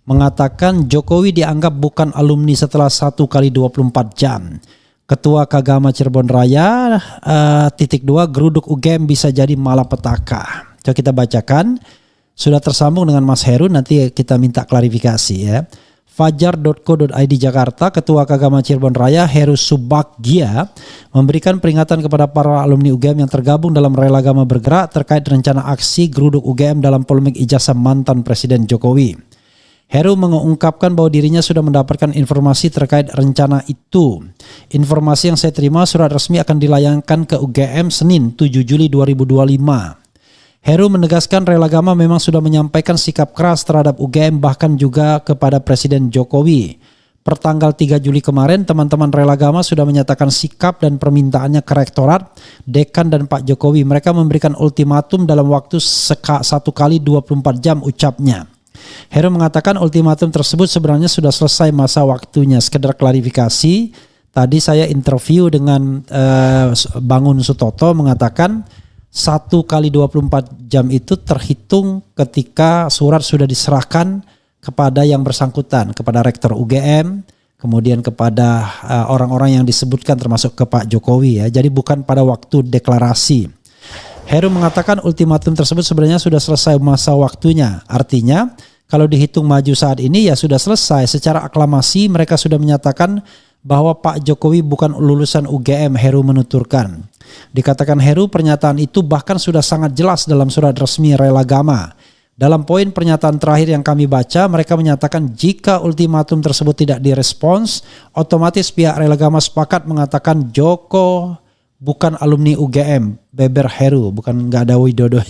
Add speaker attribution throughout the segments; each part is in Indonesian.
Speaker 1: mengatakan Jokowi dianggap bukan alumni setelah 1 kali 24 jam. Ketua Kagama Cirebon Raya, _2, geruduk UGM bisa jadi malapetaka. Coba kita bacakan. Sudah tersambung dengan Mas Heru, nanti kita minta klarifikasi ya. Fajar.co.id Jakarta, Ketua Kagama Cirebon Raya Heru Subaggia memberikan peringatan kepada para alumni UGM yang tergabung dalam Rel Agama Bergerak terkait rencana aksi geruduk UGM dalam polemik ijazah mantan Presiden Jokowi. Heru mengungkapkan bahwa dirinya sudah mendapatkan informasi terkait rencana itu. Informasi yang saya terima, surat resmi akan dilayangkan ke UGM Senin 7 Juli 2025. Heru menegaskan Rel Agama memang sudah menyampaikan sikap keras terhadap UGM bahkan juga kepada Presiden Jokowi. Pertanggal 3 Juli kemarin, teman-teman Rel Agama sudah menyatakan sikap dan permintaannya ke Rektorat, Dekan dan Pak Jokowi. Mereka memberikan ultimatum dalam waktu 1 kali 24 jam ucapnya. Heru mengatakan ultimatum tersebut sebenarnya sudah selesai masa waktunya. Sekedar klarifikasi, tadi saya interview dengan Bangun Sutoto mengatakan 1 kali 24 jam itu terhitung ketika surat sudah diserahkan kepada yang bersangkutan, kepada Rektor UGM, kemudian kepada orang-orang yang disebutkan termasuk ke Pak Jokowi ya. Jadi bukan pada waktu deklarasi. Heru mengatakan ultimatum tersebut sebenarnya sudah selesai masa waktunya. Artinya kalau dihitung maju saat ini ya sudah selesai. Secara aklamasi mereka sudah menyatakan bahwa Pak Jokowi bukan lulusan UGM, Heru menuturkan. Dikatakan Heru, pernyataan itu bahkan sudah sangat jelas dalam surat resmi Rel Agama. Dalam poin pernyataan terakhir yang kami baca, mereka menyatakan jika ultimatum tersebut tidak direspons, otomatis pihak Rel Agama sepakat mengatakan Joko bukan alumni UGM, beber Heru, bukan nggak ada Widodo.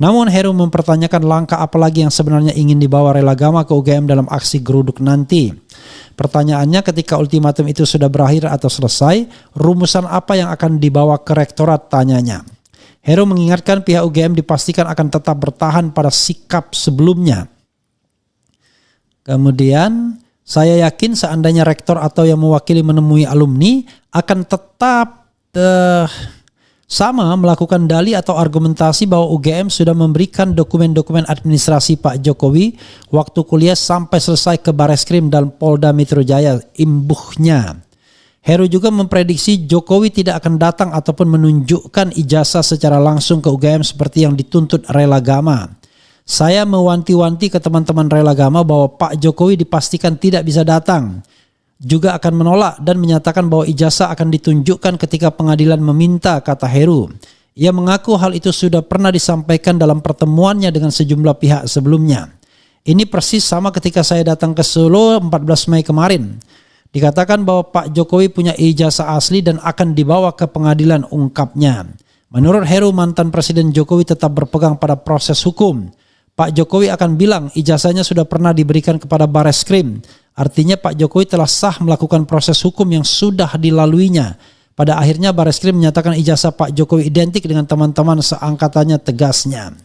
Speaker 1: Namun Heru mempertanyakan langkah apa lagi yang sebenarnya ingin dibawa Rel Agama ke UGM dalam aksi geruduk nanti. Pertanyaannya, ketika ultimatum itu sudah berakhir atau selesai, rumusan apa yang akan dibawa ke Rektorat, tanyanya. Heru mengingatkan pihak UGM dipastikan akan tetap bertahan pada sikap sebelumnya. Kemudian, saya yakin seandainya rektor atau yang mewakili menemui alumni akan tetap sama melakukan dalih atau argumentasi bahwa UGM sudah memberikan dokumen-dokumen administrasi Pak Jokowi waktu kuliah sampai selesai ke Bareskrim dan Polda Metro Jaya, imbuhnya. Heru juga memprediksi Jokowi tidak akan datang ataupun menunjukkan ijazah secara langsung ke UGM seperti yang dituntut Rel Agama. Saya mewanti-wanti ke teman-teman Rel Agama bahwa Pak Jokowi dipastikan tidak bisa datang. Juga akan menolak dan menyatakan bahwa ijazah akan ditunjukkan ketika pengadilan meminta, kata Heru. Ia mengaku hal itu sudah pernah disampaikan dalam pertemuannya dengan sejumlah pihak sebelumnya. Ini persis sama ketika saya datang ke Solo 14 Mei kemarin. Dikatakan bahwa Pak Jokowi punya ijazah asli dan akan dibawa ke pengadilan, ungkapnya. Menurut Heru, mantan Presiden Jokowi tetap berpegang pada proses hukum. Pak Jokowi akan bilang ijazahnya sudah pernah diberikan kepada Bareskrim. Artinya Pak Jokowi telah sah melakukan proses hukum yang sudah dilaluinya. Pada akhirnya Bareskrim menyatakan ijazah Pak Jokowi identik dengan teman-teman seangkatannya, tegasnya.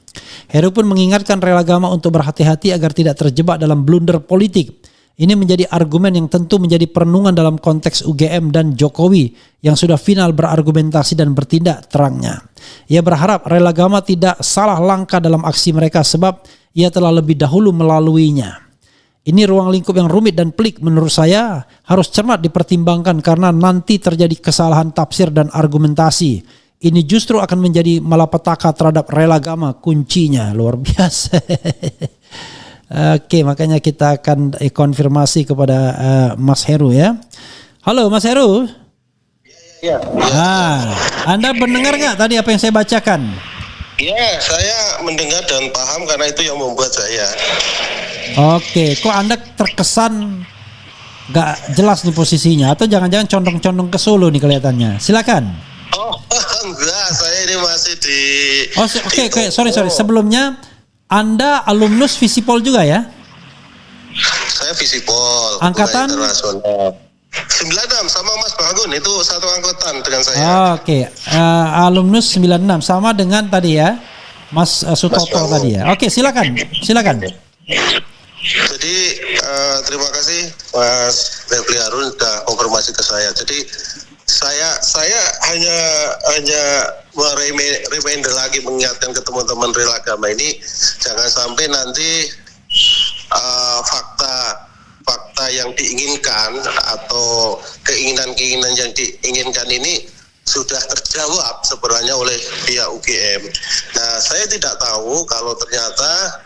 Speaker 1: Heru pun mengingatkan Rel Agama untuk berhati-hati agar tidak terjebak dalam blunder politik. Ini menjadi argumen yang tentu menjadi perenungan dalam konteks UGM dan Jokowi yang sudah final berargumentasi dan bertindak, terangnya. Ia berharap Rel Agama tidak salah langkah dalam aksi mereka sebab ia telah lebih dahulu melaluinya. Ini ruang lingkup yang rumit dan pelik, menurut saya harus cermat dipertimbangkan karena nanti terjadi kesalahan tafsir dan argumentasi. Ini justru akan menjadi malapetaka terhadap Rel Agama, kuncinya. Luar biasa. Oke, makanya kita akan konfirmasi kepada Mas Heru ya. Halo Mas Heru.
Speaker 2: Ya.
Speaker 1: Anda mendengar nggak tadi apa yang saya bacakan?
Speaker 2: Ya, saya mendengar dan paham karena itu yang membuat saya.
Speaker 1: Oke, kok Anda terkesan gak jelas nih posisinya atau jangan-jangan condong-condong ke Solo nih kelihatannya? Silakan.
Speaker 2: Oh, enggak, saya ini masih di.
Speaker 1: Oke, sorry. Sebelumnya Anda alumnus Visipol juga ya?
Speaker 2: Saya Visipol.
Speaker 1: Angkatan?
Speaker 2: 96 sama Mas Bangun, itu satu angkatan dengan saya.
Speaker 1: Oke, alumnus 96 sama dengan tadi ya, Mas Sutoto tadi ya. Oke, silakan.
Speaker 2: Jadi terima kasih Mas Refli Harun sudah konfirmasi ke saya. Jadi saya hanya reminder lagi mengingatkan ke teman-teman Rel Agama ini jangan sampai nanti apa yang diinginkan atau keinginan-keinginan yang diinginkan ini sudah terjawab sebenarnya oleh pihak UGM. Nah, saya tidak tahu kalau ternyata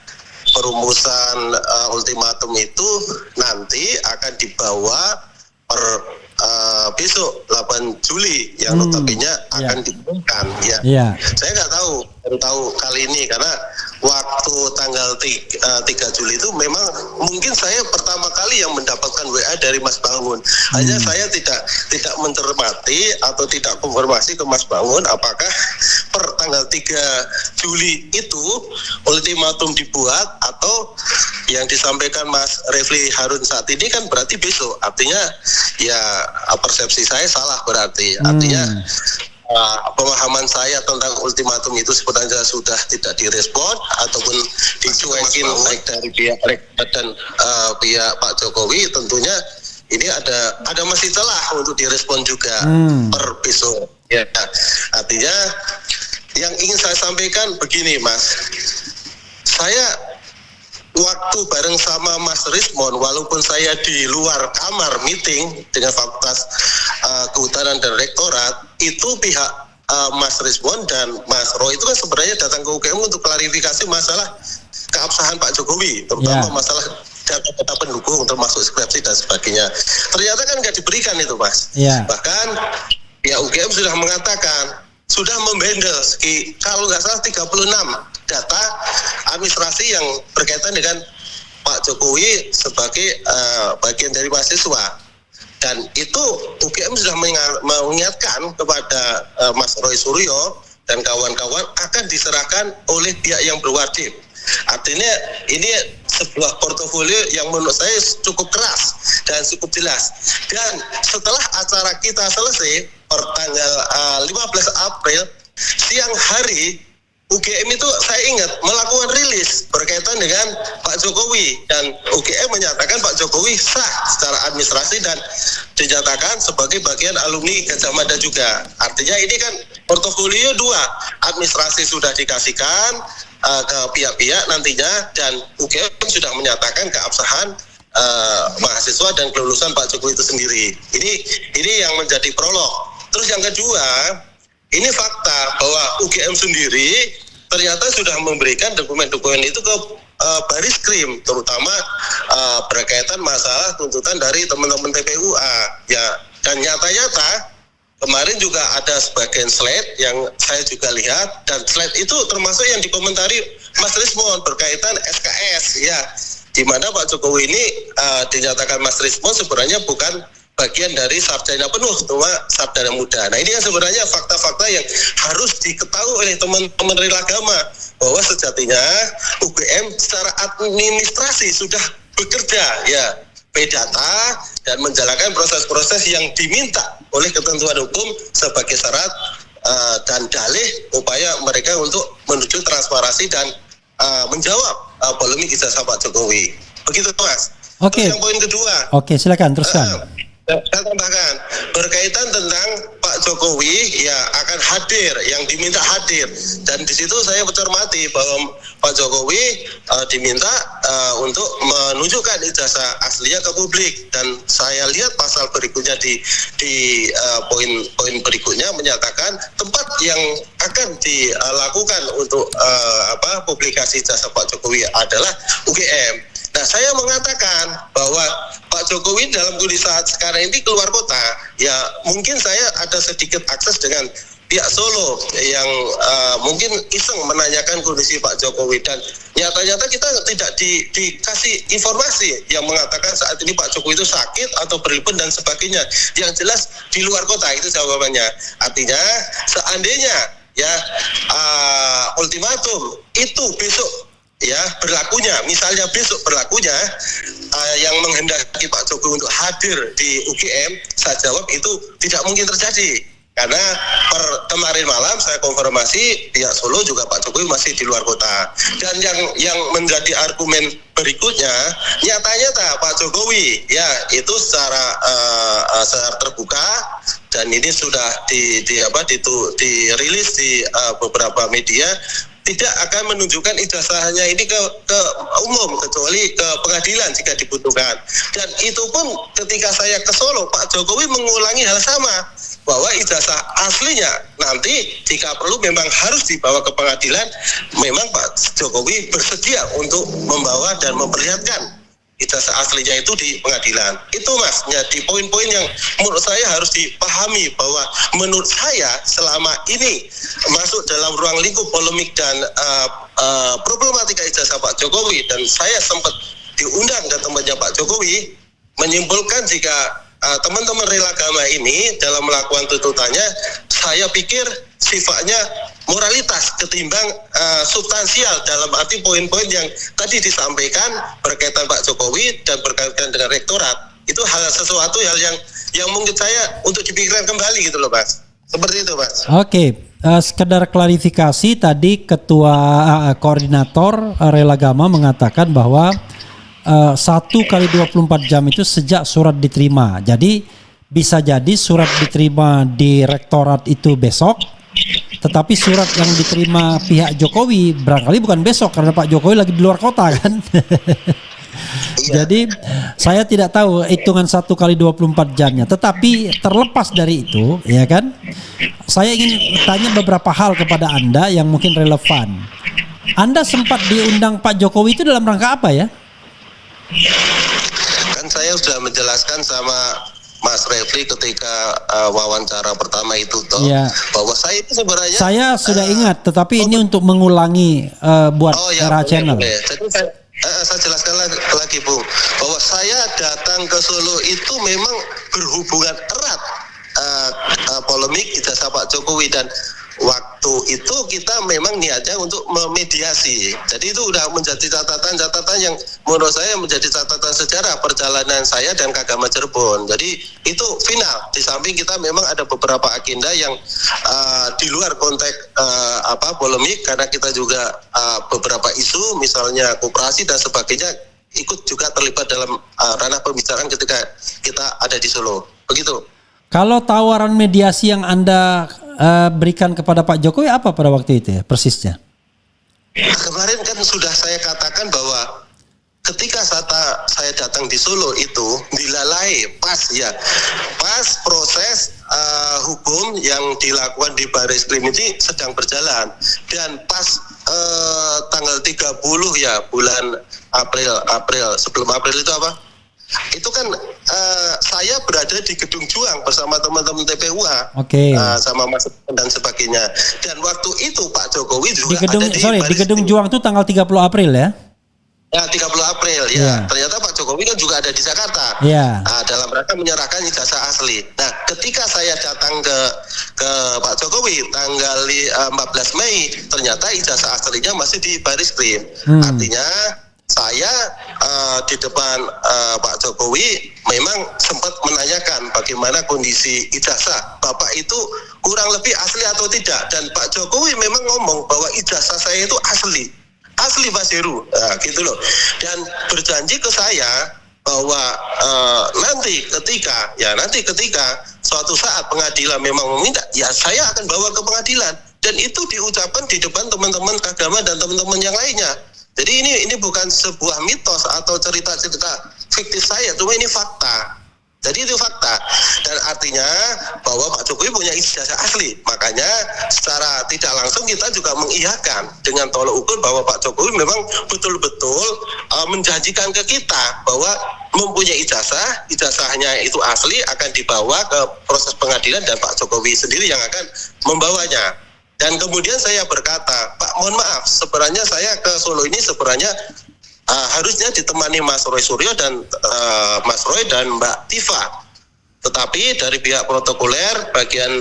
Speaker 2: perumusan ultimatum itu nanti akan dibawa per besok 8 Juli yang notabene akan diumumkan ya. Saya nggak tahu, baru tahu kali ini karena waktu tanggal 3 Juli itu memang mungkin saya pertama kali yang mendapatkan WA dari Mas Bangun. Hanya saya tidak mencermati atau tidak konfirmasi ke Mas Bangun apakah per tanggal 3 Juli itu ultimatum dibuat atau yang disampaikan Mas Refli Harun saat ini kan berarti besok. Artinya ya persepsi saya salah berarti. Artinya pemahaman saya tentang ultimatum itu sebenarnya sudah tidak direspon ataupun dicuekin baik dari pihak Rektor dan pihak Pak Jokowi. Tentunya ini ada masih celah untuk direspon juga per besok. Ya, artinya yang ingin saya sampaikan begini, Mas. Saya waktu bareng sama Mas Rismon, walaupun saya di luar kamar meeting dengan Fakultas Kehutanan dan Rektorat, itu pihak Mas Rismon dan Mas Roy itu kan sebenarnya datang ke UGM untuk klarifikasi masalah keabsahan Pak Jokowi, terutama masalah data-data pendukung termasuk skripsi dan sebagainya. Ternyata kan nggak diberikan itu, Mas. Bahkan pihak UGM sudah mengatakan, sudah membandel kalau nggak salah 36 data administrasi yang berkaitan dengan Pak Jokowi sebagai bagian dari mahasiswa. Dan itu UGM sudah mengingatkan kepada Mas Roy Suryo dan kawan-kawan akan diserahkan oleh pihak yang berwajib. Artinya ini sebuah portofolio yang menurut saya cukup keras dan cukup jelas. Dan setelah acara kita selesai per tanggal 15 April siang hari, UGM itu saya ingat melakukan rilis berkaitan dengan Pak Jokowi dan UGM menyatakan Pak Jokowi sah secara administrasi dan dinyatakan sebagai bagian alumni Gajah Mada juga. Artinya ini kan portofolio 2, administrasi sudah dikasihkan ke pihak-pihak nantinya dan UGM sudah menyatakan keabsahan mahasiswa dan kelulusan Pak Jokowi itu sendiri. Ini yang menjadi prolog. Terus yang kedua, ini fakta bahwa UGM sendiri ternyata sudah memberikan dokumen-dokumen itu ke Baris Krim, terutama berkaitan masalah tuntutan dari teman-teman TPUA. Ya, dan nyata-nyata kemarin juga ada sebagian slide yang saya juga lihat, dan slide itu termasuk yang dikomentari Mas Rismon berkaitan SKS, ya, di mana Pak Jokowi ini dinyatakan Mas Rismon sebenarnya bukan bagian dari sarjana penuh, cuma sarjana muda. Nah, ini kan sebenarnya fakta-fakta yang harus diketahui oleh teman-teman real agama bahwa sejatinya UGM secara administrasi sudah bekerja ya data dan menjalankan proses-proses yang diminta oleh ketentuan hukum sebagai syarat dan dalih upaya mereka untuk menuju transparansi dan menjawab polemik ijazah Pak Jokowi. Begitu, Mas.
Speaker 1: Oke.
Speaker 2: Yang poin kedua.
Speaker 1: Oke, silakan teruskan.
Speaker 2: Saya tambahkan berkaitan tentang Pak Jokowi ya akan hadir, yang diminta hadir, dan di situ saya mencermati bahwa Pak Jokowi diminta untuk menunjukkan ijazah aslinya ke publik, dan saya lihat pasal berikutnya di poin berikutnya menyatakan tempat yang akan dilakukan untuk publikasi ijazah Pak Jokowi adalah UGM. Nah, saya mengatakan bahwa Pak Jokowi dalam kondisi saat sekarang ini keluar kota, ya mungkin saya ada sedikit akses dengan pihak Solo yang mungkin iseng menanyakan kondisi Pak Jokowi, dan nyata-nyata kita tidak dikasih informasi yang mengatakan saat ini Pak Jokowi itu sakit atau berlibur dan sebagainya. Yang jelas di luar kota, itu jawabannya. Artinya seandainya ya ultimatum itu besok ya berlakunya, misalnya besok berlakunya yang menghendaki Pak Jokowi untuk hadir di UGM, saya jawab itu tidak mungkin terjadi. Karena kemarin malam saya konfirmasi pihak Solo juga Pak Jokowi masih di luar kota. Dan yang menjadi argumen berikutnya, nyata-nyata Pak Jokowi ya itu secara terbuka, dan ini sudah dirilis di beberapa media tidak akan menunjukkan ijazahnya ini ke umum, kecuali ke pengadilan jika dibutuhkan. Dan itu pun ketika saya ke Solo, Pak Jokowi mengulangi hal sama, bahwa ijazah aslinya nanti jika perlu memang harus dibawa ke pengadilan. Memang Pak Jokowi bersedia untuk membawa dan memperlihatkan ijazah aslinya itu di pengadilan. Itu Mas, jadi poin-poin yang menurut saya harus dipahami, bahwa menurut saya selama ini masuk dalam ruang lingkup polemik dan problematika ijazah Pak Jokowi, dan saya sempat diundang ke tempatnya Pak Jokowi, menyimpulkan jika teman-teman rela agama ini dalam melakukan tuntutannya, saya pikir sifatnya moralitas ketimbang substansial, dalam arti poin-poin yang tadi disampaikan berkaitan Pak Jokowi dan berkaitan dengan rektorat. Itu sesuatu hal yang mungkin saya untuk dipikirkan kembali gitu loh Mas. Seperti itu Mas.
Speaker 1: Oke, sekedar klarifikasi, tadi Ketua Koordinator Rela Agama mengatakan bahwa 1 kali 24 jam itu sejak surat diterima. Jadi bisa jadi surat diterima di rektorat itu besok, tetapi surat yang diterima pihak Jokowi barangkali bukan besok karena Pak Jokowi lagi di luar kota kan. Jadi saya tidak tahu hitungan 1 kali 24 jamnya. Tetapi terlepas dari itu, ya kan, saya ingin tanya beberapa hal kepada Anda yang mungkin relevan. Anda sempat diundang Pak Jokowi itu dalam rangka apa ya?
Speaker 2: Kan saya sudah menjelaskan sama Mas Refli ketika wawancara pertama itu toh, bahwa saya itu sebenarnya
Speaker 1: saya sudah ingat, tetapi ini untuk mengulangi buat era channel.
Speaker 2: Jadi saya jelaskan lagi Bung, bahwa saya datang ke Solo itu memang berhubungan erat polemik ijazah Pak Jokowi, dan waktu itu kita memang niatnya untuk memediasi. Jadi itu udah menjadi catatan yang menurut saya menjadi catatan sejarah perjalanan saya dan Kagama Cirebon. Jadi itu final. Di samping kita memang ada beberapa agenda yang di luar konteks polemik, karena kita juga beberapa isu misalnya koperasi dan sebagainya ikut juga terlibat dalam ranah pembicaraan ketika kita ada di Solo. Begitu.
Speaker 1: Kalau tawaran mediasi yang Anda berikan kepada Pak Jokowi apa pada waktu itu ya persisnya?
Speaker 2: Kemarin kan sudah saya katakan bahwa ketika saya datang di Solo itu dilalai pas proses hukum yang dilakukan di Baris Krim ini sedang berjalan, dan pas tanggal 30 ya bulan April sebelum April itu apa? Itu kan saya berada di Gedung Juang bersama teman-teman TPUA, sama Mas dan sebagainya. Dan waktu itu Pak Jokowi juga
Speaker 1: di Gedung Juang itu tanggal 30 April ya?
Speaker 2: Ya 30 April ya. Ternyata Pak Jokowi kan juga ada di Jakarta. Dalam rangka menyerahkan ijazah asli. Nah, ketika saya datang ke Pak Jokowi tanggal 14 Mei, ternyata ijazah aslinya masih di Baris Krim. Artinya saya di depan Pak Jokowi memang sempat menanyakan bagaimana kondisi ijazah Bapak itu kurang lebih asli atau tidak, dan Pak Jokowi memang ngomong bahwa ijazah saya itu asli Mas Heru, gitu loh, dan berjanji ke saya bahwa nanti ketika suatu saat pengadilan memang meminta, ya saya akan bawa ke pengadilan, dan itu diucapkan di depan teman-teman agama dan teman-teman yang lainnya. Jadi ini bukan sebuah mitos atau cerita-cerita fiktif saya, cuma ini fakta. Jadi itu fakta, dan artinya bahwa Pak Jokowi punya ijazah asli. Makanya secara tidak langsung kita juga mengiyakan dengan tolak ukur bahwa Pak Jokowi memang betul-betul menjanjikan ke kita bahwa mempunyai ijazahnya itu asli, akan dibawa ke proses pengadilan dan Pak Jokowi sendiri yang akan membawanya. Dan kemudian saya berkata, Pak, mohon maaf, sebenarnya saya ke Solo ini sebenarnya harusnya ditemani Mas Roy Suryo dan Mas Roy dan Mbak Tifa. Tetapi dari pihak protokoler bagian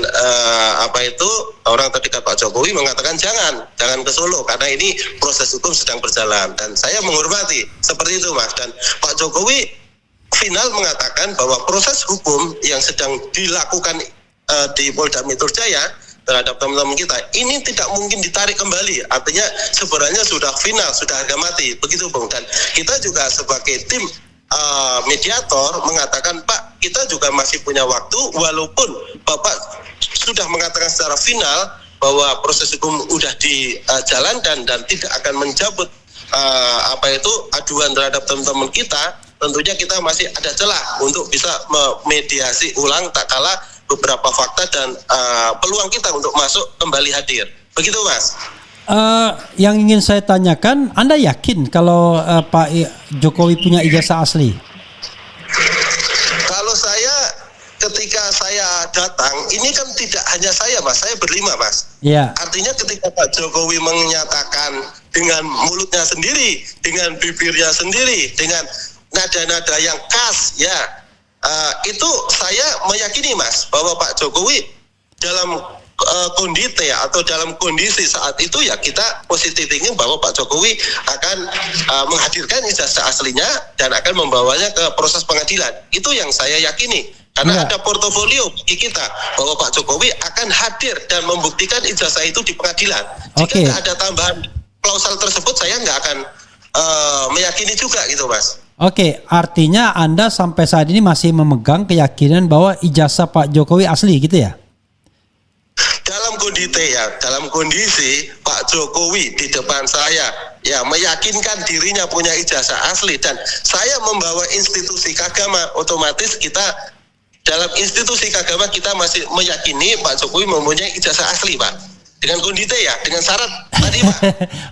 Speaker 2: orang terdekat Pak Jokowi mengatakan jangan ke Solo karena ini proses hukum sedang berjalan, dan saya menghormati seperti itu Mas. Dan Pak Jokowi final mengatakan bahwa proses hukum yang sedang dilakukan di Polda Metro Jaya terhadap teman-teman kita ini tidak mungkin ditarik kembali, artinya sebenarnya sudah final, sudah harga mati, begitu Bung. Dan kita juga sebagai tim mediator mengatakan, Pak, kita juga masih punya waktu, walaupun Bapak sudah mengatakan secara final bahwa proses hukum udah dijalankan dan tidak akan mencabut aduan terhadap teman-teman kita, tentunya kita masih ada celah untuk bisa memediasi ulang tak kalah beberapa fakta dan peluang kita untuk masuk kembali hadir. Begitu, Mas.
Speaker 1: Yang ingin saya tanyakan, Anda yakin kalau Pak Jokowi punya ijazah asli?
Speaker 2: Kalau saya ketika saya datang, ini kan tidak hanya saya, Mas, saya berlima, Mas.
Speaker 1: Iya.
Speaker 2: Artinya ketika Pak Jokowi menyatakan dengan mulutnya sendiri, dengan bibirnya sendiri, dengan nada-nada yang khas, ya, itu saya meyakini, Mas, bahwa Pak Jokowi dalam kondisi saat itu ya kita positif thinking bahwa Pak Jokowi akan menghadirkan ijazah aslinya dan akan membawanya ke proses pengadilan. Itu yang saya yakini. Karena ada portofolio bagi kita bahwa Pak Jokowi akan hadir dan membuktikan ijazah itu di pengadilan. Jika nggak ada tambahan klausal tersebut, saya nggak akan meyakini juga gitu, Mas.
Speaker 1: Oke, artinya Anda sampai saat ini masih memegang keyakinan bahwa ijazah Pak Jokowi asli gitu ya?
Speaker 2: Dalam kondisi Pak Jokowi di depan saya ya meyakinkan dirinya punya ijazah asli dan saya membawa institusi keagama, otomatis kita dalam institusi keagama kita masih meyakini Pak Jokowi mempunyai ijazah asli, Pak. Dengan kondisi ya, dengan syarat tadi, Pak.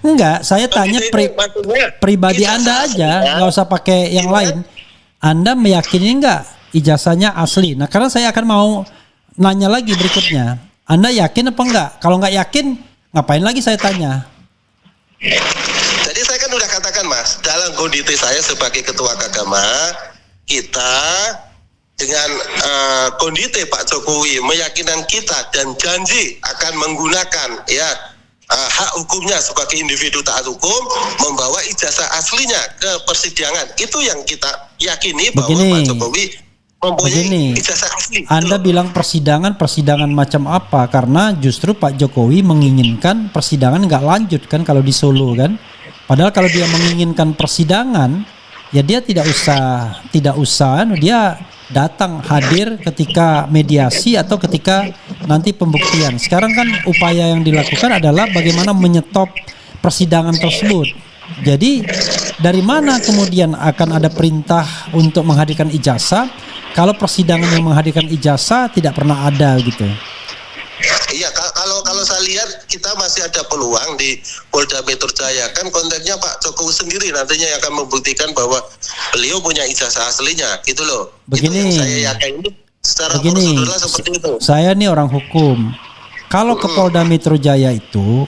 Speaker 1: Enggak, saya tanya pribadi Anda aja, nggak usah pakai yang lain. Anda meyakini enggak ijazahnya asli? Nah, karena saya akan mau nanya lagi berikutnya. Anda yakin apa enggak? Kalau enggak yakin, ngapain lagi saya tanya?
Speaker 2: Jadi saya kan udah katakan, Mas, dalam kondisi saya sebagai ketua agama, kita dengan kondisi Pak Jokowi meyakinkan kita dan janji akan menggunakan hak hukumnya sebagai individu taat hukum, membawa ijazah aslinya ke persidangan. Itu yang kita yakini bahwa Pak Jokowi mempunyai ijazah asli.
Speaker 1: Anda bilang persidangan macam apa? Karena justru Pak Jokowi menginginkan persidangan nggak lanjut kan kalau di Solo kan. Padahal kalau dia menginginkan persidangan, ya dia tidak usah dia datang hadir ketika mediasi atau ketika nanti pembuktian. Sekarang kan upaya yang dilakukan adalah bagaimana menyetop persidangan tersebut. Jadi dari mana kemudian akan ada perintah untuk menghadirkan ijazah kalau persidangan yang menghadirkan ijazah tidak pernah ada gitu?
Speaker 2: Iya, kalau saya lihat kita masih ada peluang di Polda Metro Jaya. Kan konteksnya Pak Jokowi sendiri nantinya yang akan membuktikan bahwa beliau punya ijazah aslinya, gitu loh.
Speaker 1: Begini,
Speaker 2: itu yang saya yakin secara prosedural seperti itu.
Speaker 1: Saya nih orang hukum. Kalau ke Polda Metro Jaya itu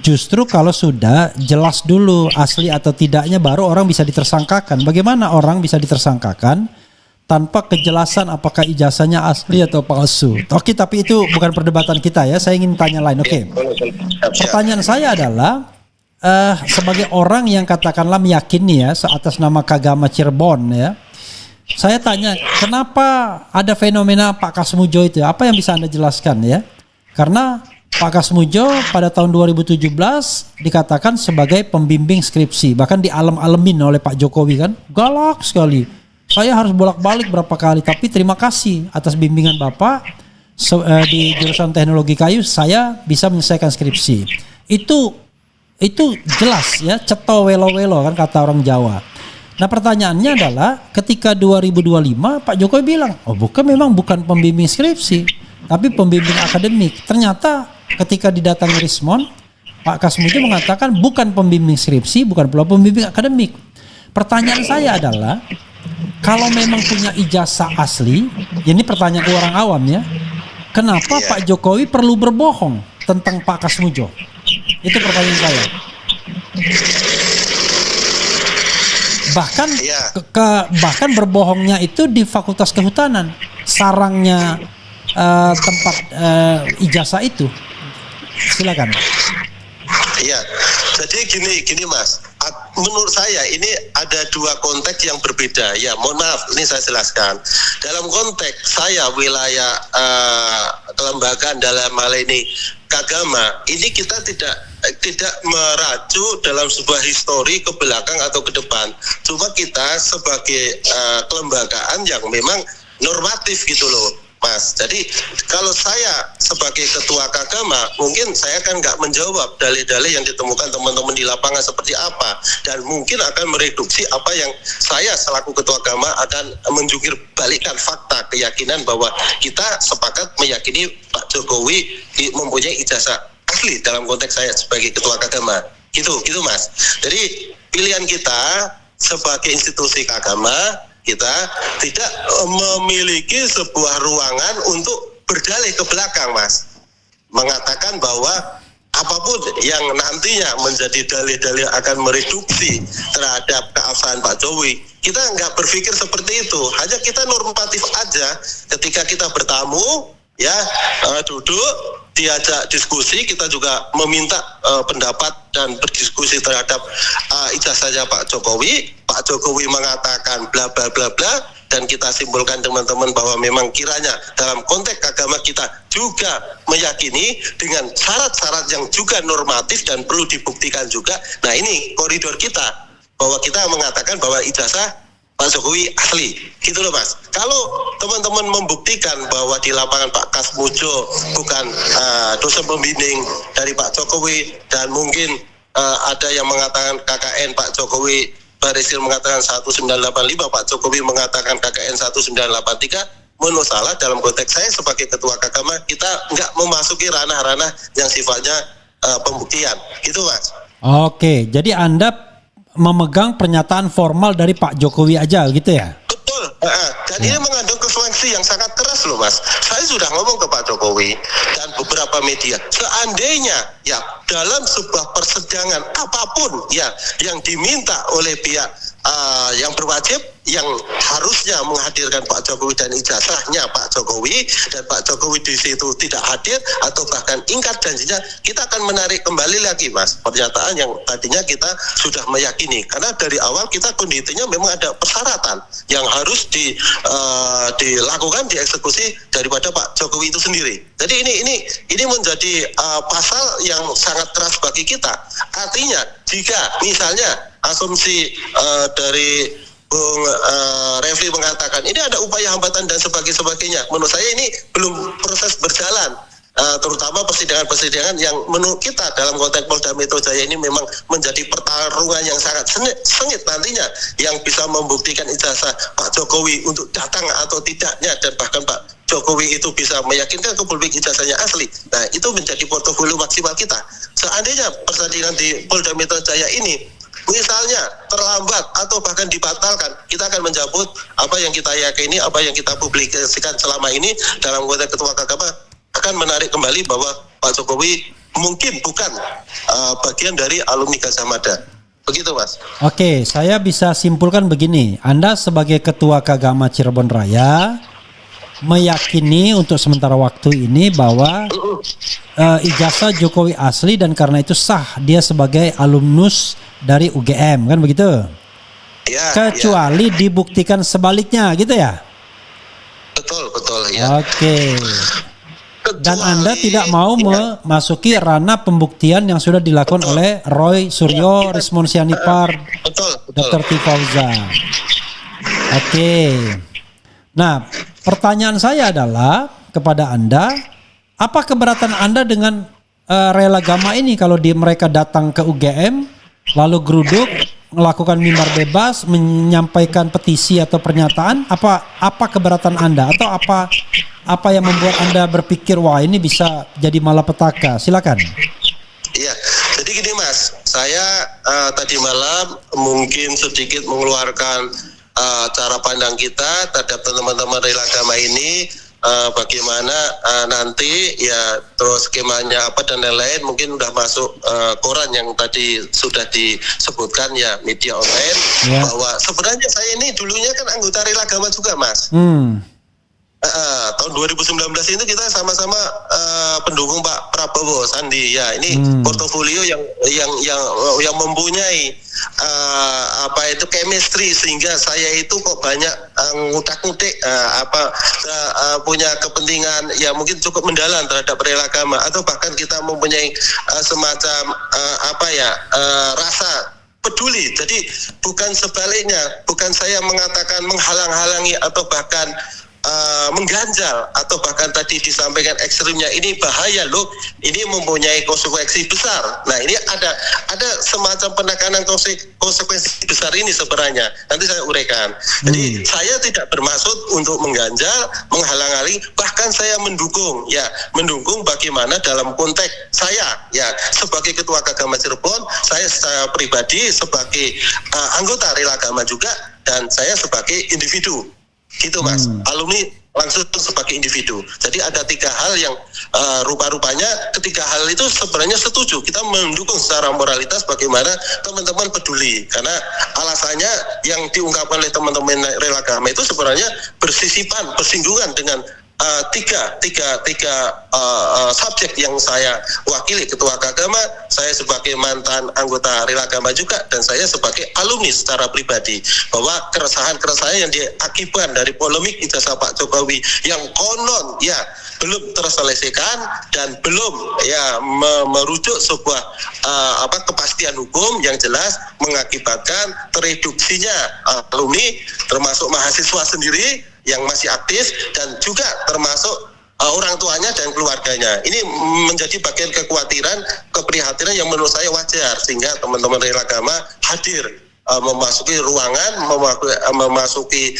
Speaker 1: justru kalau sudah jelas dulu asli atau tidaknya baru orang bisa ditersangkakan. Bagaimana orang bisa ditersangkakan tanpa kejelasan apakah ijazahnya asli atau palsu? Oke, tapi itu bukan perdebatan kita ya. Saya ingin tanya lain. Oke. Pertanyaan saya adalah sebagai orang yang katakanlah meyakini ya atas nama Kagama Cirebon ya. Saya tanya, kenapa ada fenomena Pak Kasmujo itu? Apa yang bisa Anda jelaskan ya? Karena Pak Kasmujo pada tahun 2017 dikatakan sebagai pembimbing skripsi, bahkan dialem-alemin oleh Pak Jokowi kan, galak sekali. Saya harus bolak-balik berapa kali, tapi terima kasih atas bimbingan Bapak di jurusan teknologi kayu, saya bisa menyelesaikan skripsi. Itu jelas ya, ceto welo-welo kan kata orang Jawa. Nah pertanyaannya adalah ketika 2025 Pak Jokowi bilang, memang bukan pembimbing skripsi, tapi pembimbing akademik. Ternyata ketika didatangi Rismon, Pak Kasmujo mengatakan bukan pembimbing skripsi, bukan pula pembimbing akademik. Pertanyaan saya adalah, kalau memang punya ijazah asli, ini pertanyaan orang awam ya, kenapa Pak Jokowi perlu berbohong tentang Pak Kasmujo? Itu pertanyaan saya. Bahkan berbohongnya itu di Fakultas Kehutanan, sarangnya tempat ijazah itu. Silakan.
Speaker 2: Iya, jadi gini Mas, menurut saya ini ada dua konteks yang berbeda. Ya, mohon maaf, ini saya jelaskan. Dalam konteks saya wilayah kelembagaan dalam hal ini keagama, ini kita tidak meracu dalam sebuah histori ke belakang atau ke depan. Cuma kita sebagai kelembagaan yang memang normatif gitu loh. Mas. Jadi kalau saya sebagai ketua Kagama, mungkin saya kan nggak menjawab dalih-dalih yang ditemukan teman-teman di lapangan seperti apa, dan mungkin akan mereduksi apa yang saya selaku ketua Agama akan menjungkir balikan fakta keyakinan bahwa kita sepakat meyakini Pak Jokowi mempunyai ijazah asli dalam konteks saya sebagai ketua Kagama. Gitu Mas. Jadi pilihan kita sebagai institusi keagama, kita tidak memiliki sebuah ruangan untuk berdalih ke belakang, Mas. Mengatakan bahwa apapun yang nantinya menjadi dalih-dalih akan mereduksi terhadap keabsahan Pak Jokowi, kita nggak berpikir seperti itu. Hanya kita normatif aja ketika kita bertamu, ya duduk, diajak diskusi, kita juga meminta pendapat dan berdiskusi terhadap ijazahnya Pak Jokowi. Pak Jokowi mengatakan bla bla bla bla, dan kita simpulkan teman-teman bahwa memang kiranya dalam konteks agama kita juga meyakini dengan syarat-syarat yang juga normatif dan perlu dibuktikan juga. Nah, ini koridor kita, bahwa kita mengatakan bahwa ijazah Pak Jokowi asli, gitu loh Mas. Kalau teman-teman membuktikan bahwa di lapangan Pak Kasmujo bukan dosen pembimbing dari Pak Jokowi, dan mungkin ada yang mengatakan KKN Pak Jokowi, Barisil mengatakan 1985, Pak Jokowi mengatakan KKN 1983, menurut salah dalam konteks saya sebagai ketua Kagama, kita nggak memasuki ranah-ranah yang sifatnya pembuktian, gitu Mas.
Speaker 1: Oke, jadi Anda memegang pernyataan formal dari Pak Jokowi aja gitu ya?
Speaker 2: Betul, dan ini mengandung konsekuensi yang sangat keras loh Mas. Saya sudah ngomong ke Pak Jokowi dan beberapa media, seandainya ya dalam sebuah persidangan apapun ya yang diminta oleh pihak yang berwajib, yang harusnya menghadirkan Pak Jokowi dan ijazahnya Pak Jokowi, dan Pak Jokowi di situ tidak hadir atau bahkan ingkar janjinya, kita akan menarik kembali lagi Mas pernyataan yang tadinya kita sudah meyakini, karena dari awal kita kondisinya memang ada persyaratan yang harus dilakukan, dieksekusi daripada Pak Jokowi itu sendiri. Jadi ini menjadi pasal yang sangat keras bagi kita. Artinya jika misalnya asumsi dari Bung Refli mengatakan ini ada upaya hambatan dan sebagainya, menurut saya ini belum proses berjalan, terutama persidangan-persidangan yang menurut kita dalam konteks Polda Metro Jaya ini memang menjadi pertarungan yang sangat sengit nantinya, yang bisa membuktikan ijazah Pak Jokowi untuk datang atau tidaknya, dan bahkan Pak Jokowi itu bisa meyakinkan ke publik ijazahnya asli. Nah, itu menjadi portofolio maksimal kita. Seandainya persidangan di Polda Metro Jaya ini misalnya terlambat atau bahkan dibatalkan, kita akan mencabut apa yang kita yakini, apa yang kita publikasikan selama ini dalam konteks ketua Kagama, akan menarik kembali bahwa Pak Jokowi mungkin bukan bagian dari alumni Gajah Mada. Begitu Mas.
Speaker 1: Oke, saya bisa simpulkan begini. Anda sebagai ketua Kagama Cirebon Raya meyakini untuk sementara waktu ini bahwa ijazah Jokowi asli, dan karena itu sah dia sebagai alumnus dari UGM, kan begitu?
Speaker 2: Ya,
Speaker 1: kecuali dibuktikan sebaliknya, gitu ya?
Speaker 2: Betul ya.
Speaker 1: Oke. Dan Anda tidak mau memasuki ranah pembuktian yang sudah dilakukan oleh Roy Suryo, Rismon Sianipar, Dr. T. Fauza. Oke. Nah, pertanyaan saya adalah kepada Anda, apa keberatan Anda dengan rela Gama ini kalau mereka datang ke UGM lalu geruduk, melakukan mimbar bebas, menyampaikan petisi atau pernyataan? Apa keberatan Anda, atau apa yang membuat Anda berpikir wah ini bisa jadi malapetaka? Silakan.
Speaker 2: Iya, jadi gini Mas, saya tadi malam mungkin sedikit mengeluarkan cara pandang kita terhadap teman-teman rela Gama ini, bagaimana nanti ya terus skemanya apa dan lain-lain, mungkin udah masuk koran yang tadi sudah disebutkan ya, media online, bahwa sebenarnya saya ini dulunya kan anggota rela Gama juga Mas. Tahun 2019 itu kita sama-sama pendukung Pak Prabowo Sandi ya. Ini portofolio yang mempunyai chemistry, sehingga saya itu kok banyak ngutak-ngutik punya kepentingan ya mungkin cukup mendalam terhadap rela Gama, atau bahkan kita mempunyai semacam rasa peduli. Jadi bukan sebaliknya, bukan saya mengatakan menghalang-halangi atau bahkan mengganjal atau bahkan tadi disampaikan ekstrimnya ini bahaya loh, ini mempunyai konsekuensi besar. Nah ini ada semacam penekanan konsekuensi besar ini sebenarnya. Nanti saya uraikan. Jadi saya tidak bermaksud untuk mengganjal, menghalang-halangi, bahkan saya mendukung bagaimana dalam konteks saya ya sebagai Ketua Kagama Cirebon, saya secara pribadi sebagai anggota Rela Agama juga, dan saya sebagai individu. Gitu Mas, alumni langsung sebagai individu. Jadi ada 3 hal yang rupa-rupanya ketiga hal itu sebenarnya setuju. Kita mendukung secara moralitas bagaimana teman-teman peduli. Karena alasannya yang diungkapkan oleh teman-teman Rela Agama itu sebenarnya bersinggungan dengan tiga subjek yang saya wakili, Ketua Agama, saya sebagai mantan anggota Rela Agama juga, dan saya sebagai alumni secara pribadi, bahwa keresahan yang diakibatkan dari polemik ijazah Pak Jokowi yang konon ya belum terselesaikan dan belum ya merujuk sebuah kepastian hukum yang jelas mengakibatkan tereduksinya alumni termasuk mahasiswa sendiri yang masih aktif, dan juga termasuk orang tuanya dan keluarganya. Ini menjadi bagian kekhawatiran, keprihatinan yang menurut saya wajar, sehingga teman-teman Rela Agama hadir memasuki ruangan, memasuki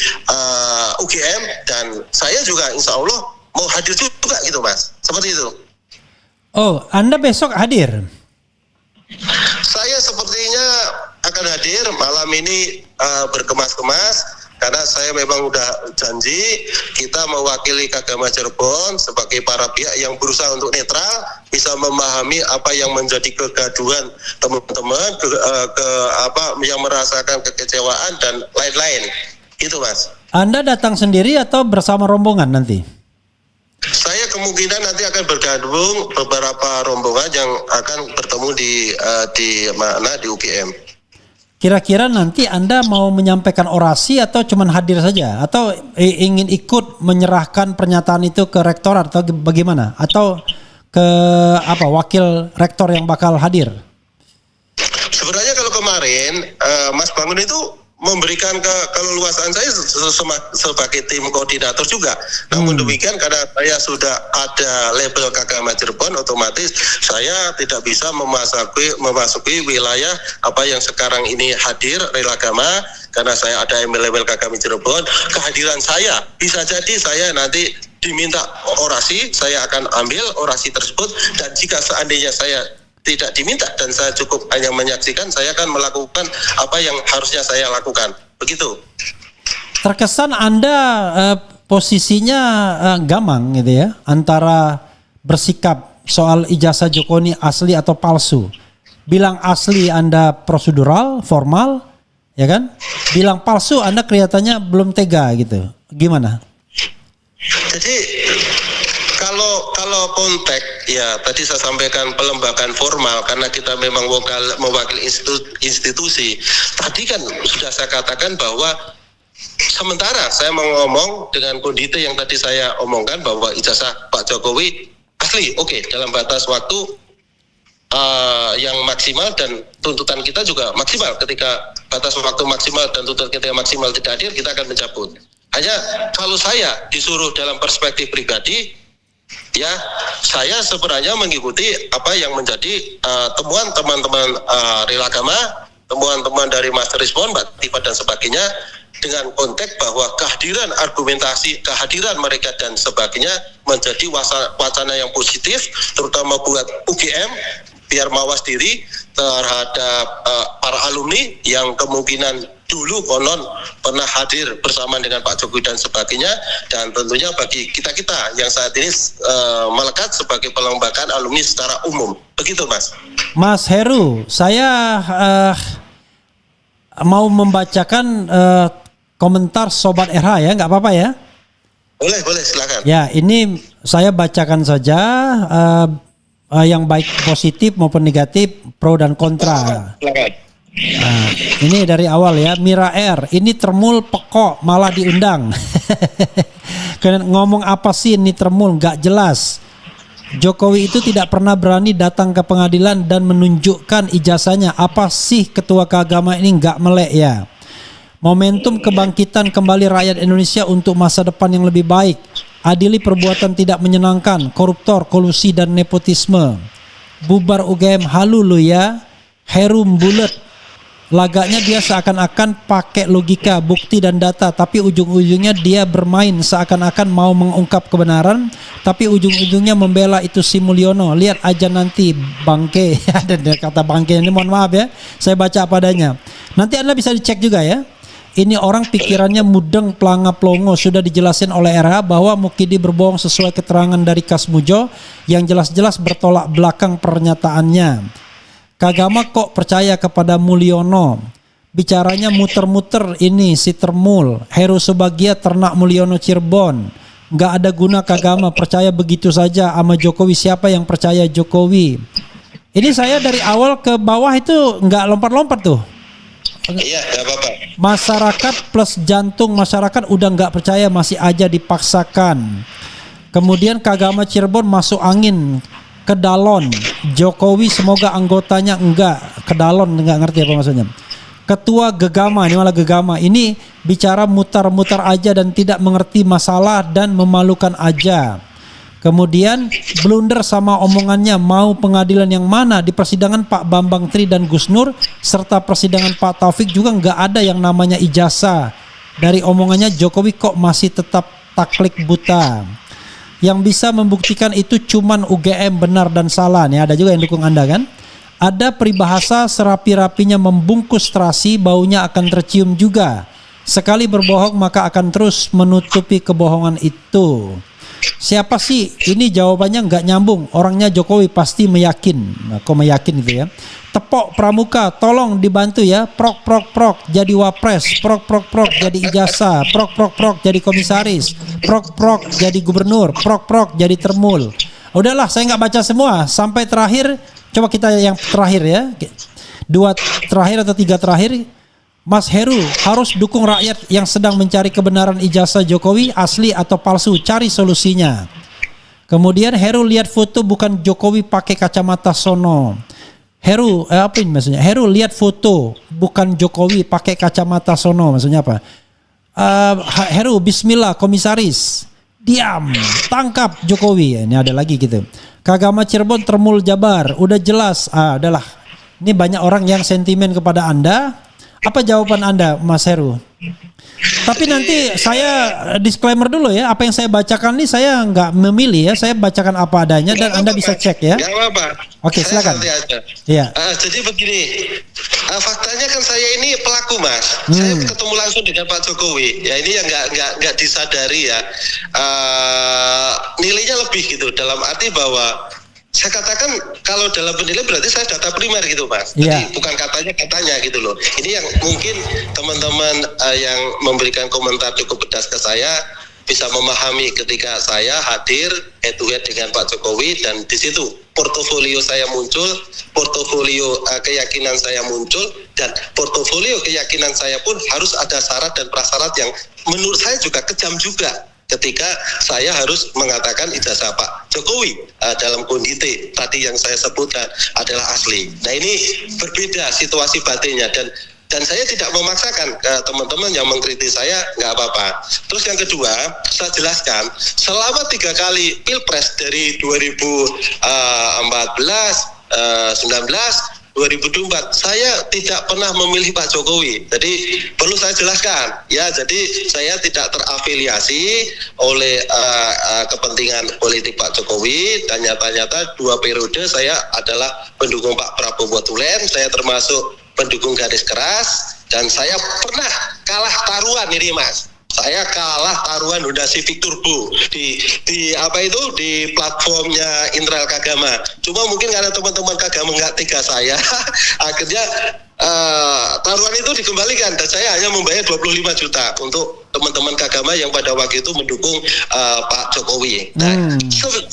Speaker 2: UGM, dan saya juga insya Allah mau hadir juga gitu Mas, seperti itu.
Speaker 1: Oh, Anda besok hadir?
Speaker 2: Saya sepertinya akan hadir malam ini berkemas-kemas, karena saya memang udah janji kita mewakili Kagama Cirebon sebagai para pihak yang berusaha untuk netral, bisa memahami apa yang menjadi kegaduhan teman-teman, yang merasakan kekecewaan dan lain-lain. Itu Mas. Anda
Speaker 1: datang sendiri atau bersama rombongan nanti?
Speaker 2: Saya kemungkinan nanti akan bergabung beberapa rombongan yang akan bertemu di UGM.
Speaker 1: Kira-kira nanti Anda mau menyampaikan orasi atau cuman hadir saja? Atau ingin ikut menyerahkan pernyataan itu ke rektorat atau bagaimana? Atau ke wakil rektor yang bakal hadir?
Speaker 2: Sebenarnya kalau kemarin Mas Bangun itu memberikan keleluasan saya sebagai tim koordinator juga. Namun demikian, karena saya sudah ada label Kagama Cirebon, otomatis saya tidak bisa memasuki wilayah apa yang sekarang ini hadir Rela Agama, karena saya ada label Kagama Cirebon. Kehadiran saya bisa jadi saya nanti diminta orasi, saya akan ambil orasi tersebut, dan jika seandainya saya tidak diminta dan saya cukup hanya menyaksikan, saya akan melakukan apa yang harusnya saya lakukan. Begitu.
Speaker 1: Terkesan Anda posisinya gamang gitu ya, antara bersikap soal ijazah Jokowi asli atau palsu. Bilang asli Anda prosedural, formal, ya kan? Bilang palsu Anda kelihatannya belum tega gitu. Gimana?
Speaker 2: Jadi kalau konteks ya tadi saya sampaikan pelembagaan formal, karena kita memang mewakili institusi. Tadi kan sudah saya katakan bahwa sementara saya mau ngomong dengan kondisi yang tadi saya omongkan, bahwa ijazah Pak Jokowi asli, oke, dalam batas waktu yang maksimal, dan tuntutan kita juga maksimal. Ketika batas waktu maksimal dan tuntutan kita yang maksimal tidak hadir, kita akan mencabut. Hanya kalau saya disuruh dalam perspektif pribadi, ya, saya sebenarnya mengikuti apa yang menjadi temuan teman-teman Rela Agama, temuan-temuan dari Mas Respon, Mbak Tifa dan sebagainya, dengan konteks bahwa kehadiran argumentasi, kehadiran mereka dan sebagainya menjadi wacana yang positif, terutama buat UGM, biar mawas diri terhadap para alumni yang kemungkinan dulu konon pernah hadir bersama dengan Pak Jokowi dan sebagainya, dan tentunya bagi kita-kita yang saat ini melekat sebagai pelembagaan alumni secara umum. Begitu Mas.
Speaker 1: Mas Heru, saya mau membacakan komentar Sobat RH ya, nggak apa-apa ya?
Speaker 2: Boleh silakan.
Speaker 1: Ya, ini saya bacakan saja yang baik positif maupun negatif, pro dan kontra.
Speaker 2: Silakan.
Speaker 1: Nah, ini dari awal ya. Mira R, ini termul pekok malah diundang. Ngomong apa sih ini termul, nggak jelas. Jokowi itu tidak pernah berani datang ke pengadilan dan menunjukkan ijazahnya. Apa sih ketua keagama ini nggak melek ya? Momentum kebangkitan kembali rakyat Indonesia untuk masa depan yang lebih baik. Adili perbuatan tidak menyenangkan, koruptor, kolusi dan nepotisme. Bubar UGM halu lo ya. Heru bulet. Lagaknya dia seakan-akan pakai logika, bukti dan data, tapi ujung-ujungnya dia bermain seakan-akan mau mengungkap kebenaran, tapi ujung-ujungnya membela itu si Mulyono. Lihat aja nanti bangke. Ada kata bangke ini, mohon maaf ya, saya baca apa adanya. Nanti Anda bisa dicek juga ya. Ini orang pikirannya mudeng pelanga plongo. Sudah dijelasin oleh RH bahwa Mukidi berbohong sesuai keterangan dari Kasmujo yang jelas-jelas bertolak belakang pernyataannya. Kagama kok percaya kepada Mulyono? Bicaranya muter-muter ini si Termul. Heru Subagia ternak Mulyono Cirebon. Nggak ada guna Kagama percaya begitu saja sama Jokowi. Siapa yang percaya Jokowi? Ini saya dari awal ke bawah itu nggak lompat-lompat tuh.
Speaker 2: Iya, nggak apa-apa.
Speaker 1: Masyarakat plus jantung masyarakat udah nggak percaya, masih aja dipaksakan. Kemudian Kagama Cirebon masuk angin. Kedalon, Jokowi semoga anggotanya enggak. Kedalon enggak ngerti apa maksudnya. Ketua Gegama, ini malah Gegama. Ini bicara mutar-mutar aja dan tidak mengerti masalah dan memalukan aja. Kemudian blunder sama omongannya, mau pengadilan yang mana? Di persidangan Pak Bambang Tri dan Gus Nur serta persidangan Pak Taufik juga enggak ada yang namanya ijazah. Dari omongannya Jokowi kok masih tetap taklik buta. Yang bisa membuktikan itu cuman UGM benar dan salah. Nih ada juga yang dukung Anda kan. Ada peribahasa serapi-rapinya membungkus terasi, baunya akan tercium juga. Sekali berbohong maka akan terus menutupi kebohongan itu. Siapa sih? Ini jawabannya nggak nyambung. Orangnya Jokowi pasti meyakin. Nah, kok meyakin gitu ya. Tepok Pramuka, tolong dibantu ya. Prok prok prok jadi wapres, prok prok prok jadi ijazah, prok prok prok jadi komisaris, prok prok jadi gubernur, prok prok jadi Termul. Udahlah, saya nggak baca semua sampai terakhir. Coba kita yang terakhir ya. 2 terakhir atau 3 terakhir. Mas Heru harus dukung rakyat yang sedang mencari kebenaran ijazah Jokowi asli atau palsu, cari solusinya. Kemudian Heru lihat foto bukan Jokowi pakai kacamata sono. Heru apa ini maksudnya? Heru lihat foto bukan Jokowi pakai kacamata sono, maksudnya apa? Heru bismillah komisaris. Diam, tangkap Jokowi. Ini ada lagi gitu. Kagama Cirebon Termul Jabar, udah jelas. Adalah. Ini banyak orang yang sentimen kepada Anda. Apa jawaban Anda, Mas Heru? Tapi nanti saya disclaimer dulu ya. Apa yang saya bacakan ini saya nggak memilih ya. Saya bacakan apa adanya dan Anda bisa cek ya.
Speaker 2: Gak apa-apa.
Speaker 1: Oke, silakan.
Speaker 2: Iya. Jadi begini, faktanya kan saya ini pelaku, Mas. Saya ketemu langsung dengan Pak Jokowi. Ya ini yang nggak disadari ya. Nilainya lebih gitu. Dalam arti bahwa saya katakan kalau dalam penilaian berarti saya data primer gitu, Mas. Jadi bukan katanya gitu loh. Ini yang mungkin teman-teman yang memberikan komentar cukup pedas ke saya bisa memahami ketika saya hadir head to head dengan Pak Jokowi dan di situ portofolio saya muncul, portofolio keyakinan saya muncul dan portofolio keyakinan saya pun harus ada syarat dan prasyarat yang menurut saya juga kejam juga. Ketika saya harus mengatakan ijazah Pak Jokowi dalam kondisi tadi yang saya sebutkan adalah asli. Nah ini berbeda situasi batinnya dan saya tidak memaksakan ke teman-teman yang mengkritik saya, nggak apa-apa. Terus yang kedua saya jelaskan selama 3 kali pilpres dari 2014, 19 2024 saya tidak pernah memilih Pak Jokowi. Jadi perlu saya jelaskan ya. Jadi saya tidak terafiliasi oleh kepentingan politik Pak Jokowi dan nyata-nyata 2 periode saya adalah pendukung Pak Prabowo Tulen. Saya termasuk pendukung garis keras dan saya pernah kalah taruhan ini, Mas. Saya kalah taruhan Honda Civic Turbo di platformnya Internal Kagama. Cuma mungkin karena teman-teman Kagama nggak tega saya, akhirnya taruhan itu dikembalikan dan saya hanya membayar 25 juta untuk teman-teman Kagama yang pada waktu itu mendukung Pak Jokowi. Nah,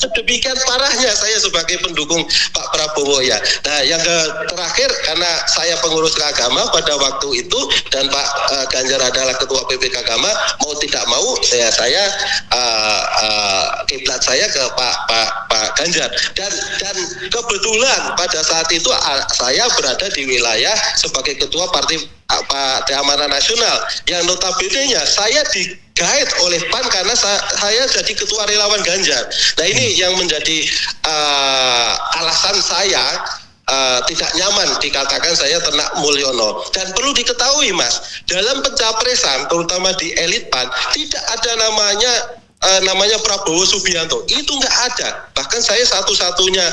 Speaker 2: sedemikian parahnya saya sebagai pendukung Pak Prabowo ya. Nah, yang terakhir karena saya pengurus Kagama pada waktu itu dan Pak Ganjar adalah ketua PP Kagama, mau tidak mau saya kiblat saya ke Pak Ganjar dan kebetulan pada saat itu saya berada di wilayah sebagai ketua partai Partai Amanat Nasional yang notabene-nya saya digait oleh PAN karena saya jadi ketua relawan Ganjar. Nah ini yang menjadi alasan saya tidak nyaman dikatakan saya ternak Mulyono. Dan perlu diketahui Mas, dalam pencapresan terutama di elit PAN tidak ada namanya Prabowo Subianto, itu nggak ada. Bahkan saya satu-satunya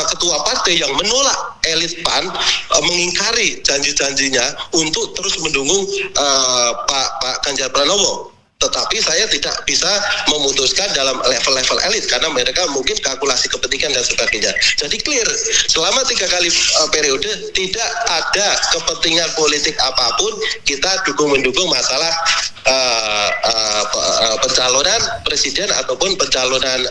Speaker 2: ketua partai yang menolak elit PAN mengingkari janji-janjinya untuk terus mendukung Pak Ganjar Pranowo. Tetapi saya tidak bisa memutuskan dalam level-level elit karena mereka mungkin kalkulasi kepentingan dan sebagainya. Jadi clear, selama 3 kali periode tidak ada kepentingan politik apapun kita mendukung masalah pencalonan presiden ataupun pencalonan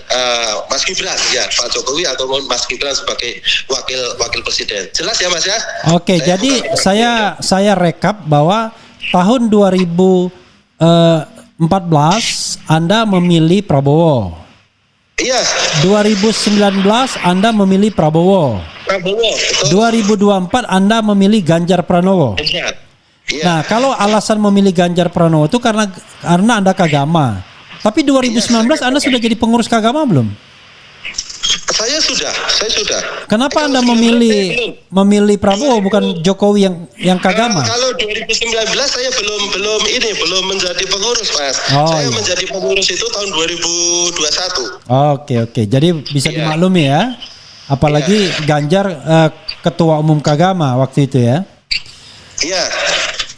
Speaker 2: Mas Gibran, ya Pak Jokowi ataupun Mas Gibran sebagai wakil presiden. Jelas ya Mas ya?
Speaker 1: Oke, jadi saya rekap bahwa tahun 2014 Anda memilih Prabowo.
Speaker 2: Iya.
Speaker 1: 2019 Anda memilih Prabowo. Betul. 2024 Anda memilih Ganjar Pranowo.
Speaker 2: Iya.
Speaker 1: Nah, kalau alasan memilih Ganjar Pranowo itu karena Anda Kagama. Tapi 2019 Anda sudah jadi pengurus Kagama belum?
Speaker 2: Saya sudah.
Speaker 1: Kenapa Anda memilih Prabowo bukan Jokowi yang Kagama?
Speaker 2: Kalau 2019 saya belum menjadi pengurus, Mas. Saya menjadi pengurus itu tahun 2021.
Speaker 1: Oke. Jadi bisa dimaklumi ya. Apalagi Ganjar ketua umum Kagama waktu itu ya.
Speaker 2: Iya.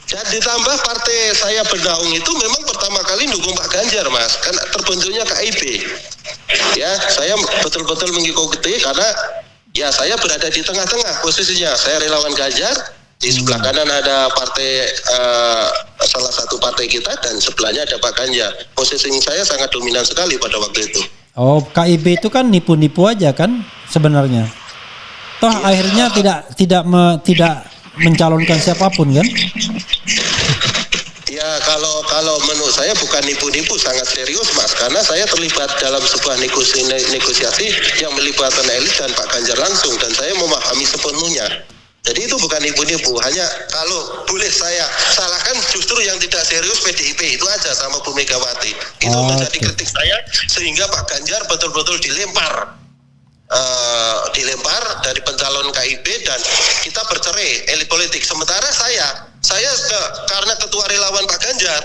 Speaker 2: Dan ditambah partai saya bergaung itu memang pertama kali dukung Pak Ganjar, Mas. Karena terbentuknya KIB. Ya, saya betul-betul mengikuti karena ya saya berada di tengah-tengah posisinya. Saya relawan Ganjar, di sebelah kanan ada partai salah satu partai kita dan sebelahnya ada Pak Ganjar. Posisi saya sangat dominan sekali pada waktu itu. Oh,
Speaker 1: KIB itu kan nipu-nipu aja kan sebenarnya. Toh akhirnya tidak mencalonkan siapapun kan?
Speaker 2: Ya kalau menurut saya bukan nipu-nipu, sangat serius Mas, karena saya terlibat dalam sebuah negosiasi yang melibatkan elit dan Pak Ganjar langsung dan saya memahami sepenuhnya. Jadi itu bukan nipu-nipu, hanya kalau boleh saya salahkan justru yang tidak serius PDIP itu aja sama Bu Megawati. Itu menjadi kritik saya sehingga Pak Ganjar betul-betul dilempar dari pencalon KIB dan kita bercerai elit politik. Sementara saya karena ketua relawan Pak Ganjar,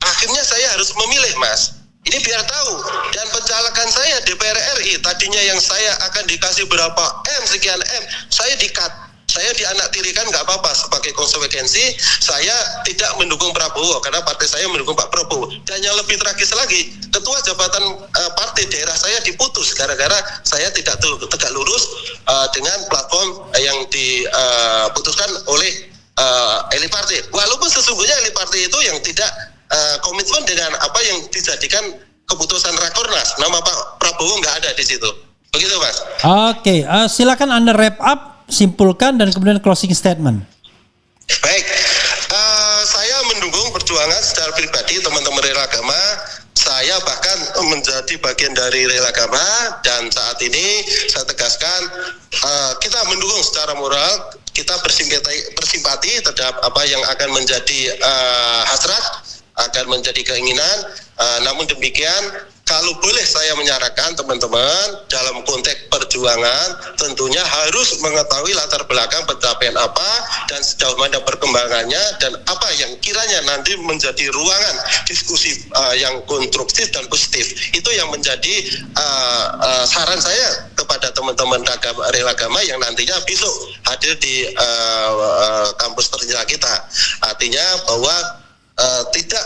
Speaker 2: akhirnya saya harus memilih Mas. Ini biar tahu. Dan pencalekan saya DPR RI tadinya yang saya akan dikasih berapa sekian saya di-cut. Saya dianaktirikan nggak apa-apa sebagai konsekuensi saya tidak mendukung Prabowo karena partai saya mendukung Pak Prabowo. Dan yang lebih tragis lagi, ketua jabatan partai daerah saya diputus gara-gara saya tidak tegak lurus dengan platform yang diputuskan oleh elit partai. Walaupun sesungguhnya elit partai itu yang tidak komitmen dengan apa yang dijadikan keputusan Rakornas. Nama Pak Prabowo nggak ada di situ. Begitu Mas.
Speaker 1: Oke, silakan Anda wrap up, simpulkan dan kemudian closing statement.
Speaker 2: Baik, saya mendukung perjuangan secara pribadi teman-teman Rela Agama. Saya bahkan menjadi bagian dari Rela Agama dan saat ini saya tegaskan kita mendukung secara moral, kita bersimpati terhadap apa yang akan menjadi hasrat, akan menjadi keinginan. Namun demikian, kalau boleh saya menyarankan teman-teman dalam konteks perjuangan tentunya harus mengetahui latar belakang pencapaian apa dan sejauh mana perkembangannya dan apa yang kiranya nanti menjadi ruangan diskusi yang konstruktif dan positif. Itu yang menjadi saran saya kepada teman-teman Rela Agama yang nantinya besok hadir di kampus tercinta kita. Artinya bahwa tidak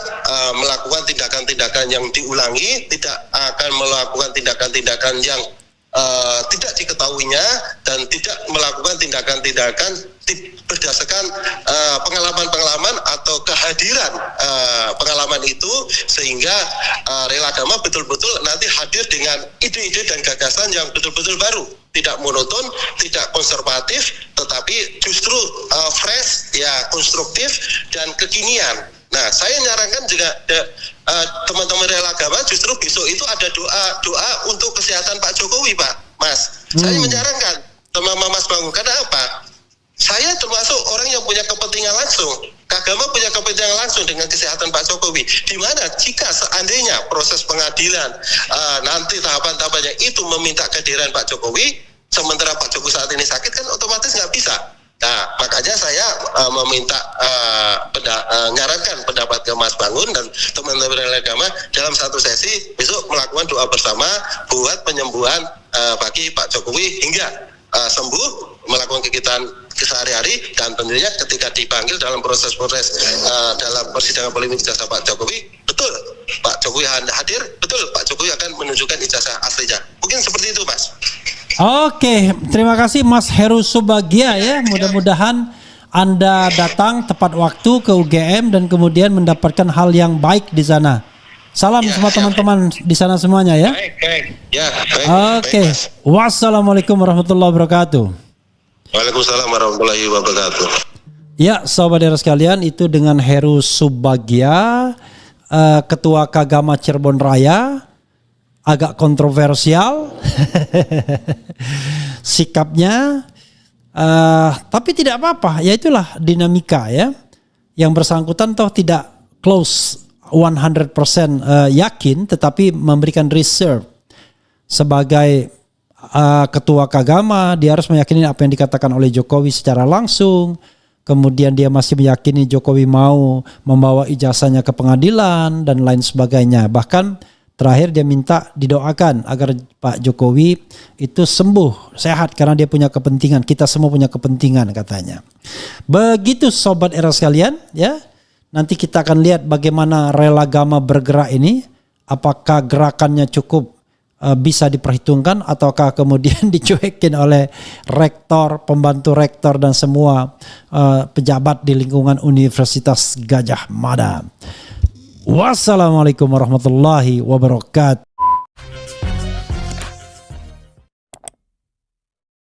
Speaker 2: melakukan tindakan-tindakan yang diulangi, tidak akan melakukan tindakan-tindakan yang tidak diketahuinya dan tidak melakukan tindakan-tindakan berdasarkan pengalaman-pengalaman atau kehadiran pengalaman itu sehingga Rela Agama betul-betul nanti hadir dengan ide-ide dan gagasan yang betul-betul baru, tidak monoton, tidak konservatif, tetapi justru fresh, ya konstruktif dan kekinian. Nah, saya nyarankan juga teman-teman Rela Agama justru besok itu ada doa untuk kesehatan Pak Jokowi, Pak, Mas. Saya menyarankan teman-teman Mas Bangun. Karena apa? saya termasuk orang yang punya kepentingan langsung. Kagama punya kepentingan langsung dengan kesehatan Pak Jokowi. Di mana jika seandainya proses pengadilan nanti tahapan-tahapannya itu meminta kehadiran Pak Jokowi, sementara Pak Jokowi saat ini sakit, kan otomatis nggak bisa. Nah, makanya saya meminta nyarankan pendapat ke Mas Bangun dan teman-teman agama dalam satu sesi besok melakukan doa bersama buat penyembuhan bagi Pak Jokowi hingga sembuh, melakukan kegiatan sehari-hari, dan tentunya ketika dipanggil dalam proses-proses dalam persidangan polemik ijazah Pak Jokowi, betul Pak Jokowi hadir, betul Pak Jokowi akan menunjukkan ijazah aslinya. Mungkin seperti itu, Mas.
Speaker 1: Oke, terima kasih Mas Heru Subagia ya. Mudah-mudahan Anda datang tepat waktu ke UGM dan kemudian mendapatkan hal yang baik di sana. Salam semua teman-teman di sana semuanya ya.
Speaker 2: Baik. Ya, baik.
Speaker 1: Oke. Wassalamualaikum warahmatullahi wabarakatuh.
Speaker 2: Waalaikumsalam warahmatullahi wabarakatuh.
Speaker 1: Ya, sahabat daerah sekalian, itu dengan Heru Subagia, Ketua Kagama Cirebon Raya. Agak kontroversial sikapnya, tapi tidak apa-apa. Ya itulah dinamika ya. Yang bersangkutan toh tidak close 100% yakin, tetapi memberikan reserve. Sebagai ketua Kagama, dia harus meyakini apa yang dikatakan oleh Jokowi secara langsung. Kemudian dia masih meyakini Jokowi mau membawa ijazahnya ke pengadilan dan lain sebagainya. Bahkan terakhir dia minta didoakan agar Pak Jokowi itu sembuh, sehat, karena dia punya kepentingan. Kita semua punya kepentingan katanya. Begitu sobat era sekalian ya. Nanti kita akan lihat bagaimana Relagama bergerak ini. Apakah gerakannya cukup bisa diperhitungkan ataukah kemudian dicuekin oleh rektor, pembantu rektor dan semua pejabat di lingkungan Universitas Gadjah Mada. Wassalamualaikum warahmatullahi wabarakatuh.